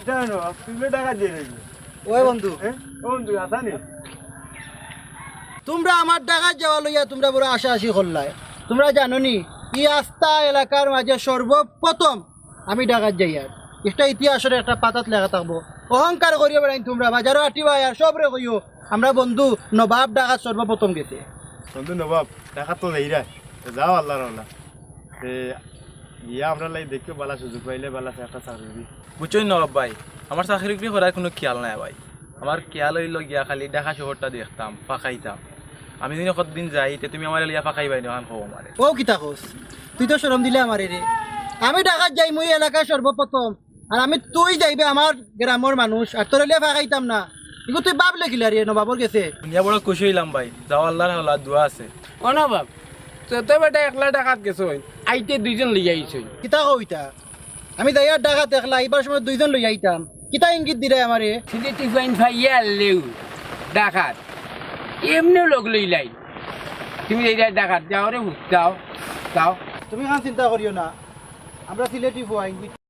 জানো তুমি টাকা দিয়ে রইবে ওই বন্ধু বন্ধু আসানি তোমরা আমার ডাকাত যাওয়া লইয়া তোমরা বড় আশা করলাই তোমরা জানো নি এই আস্থা এলাকার মাঝে সর্বপ্রথম আমি ডাকাত যাই আর এটা ইতিহাসের একটা পাতাত লেখা থাকবো অহংকার করিয়া বেড়াই তোমরা বাজারও আটিবা আর সবরে কইও আমরা বন্ধু নবাব ডাকাত সর্বপ্রথম গেছে বন্ধু নবাব টাকা তো দেই রা যাও আল্লাহর আল্লাহ ইয়া আমরা লাই দেখো বালা সুযোগ পাইলে বালা একটা চাকরি বুঝছই নবাব ভাই আমার চাকরি করার কোনো খেয়াল নাই ভাই আমার খেয়াল হইল গিয়া খালি ঢাকা শহরটা দেখতাম ফাঁকাইতাম আমি যদি কতদিন যাই তে তুমি আমার লিয়া ফাঁকাই পাই না খাবো আমারে ও কিতা কোস তুই তো শরম দিলে আমার রে আমি ডাকাত যাই মই এলাকায় সর্বপ্রথম আর আমি তুই যাইবে আমার গ্রামের মানুষ আর তোর লিয়া ফাঁকাইতাম না কিন্তু তুই বাপ লেখিলা রে নবাবর গেছে দুনিয়া বড় খুশি হইলাম ভাই যাও আল্লাহর হাওলা দোয়া আছে অনবাব তো বেটা একলা ডাকাত গেছো আইতে দুইজন লই আইছো কিতা কইতা আমি যাইয়ার ডাকাত দেখলা এইবার সময় দুইজন লই আইতাম কিতা ইঙ্গিত দিলে আমারে সিলেটি ফাইন ফাইয়া লেউ ডাকাত এমনি লোক লই লাই তুমি এই ডাকাত যাও রে যাও যাও তুমি খান চিন্তা করিও না আমরা সিলেটি ফুয়া ইঙ্গিত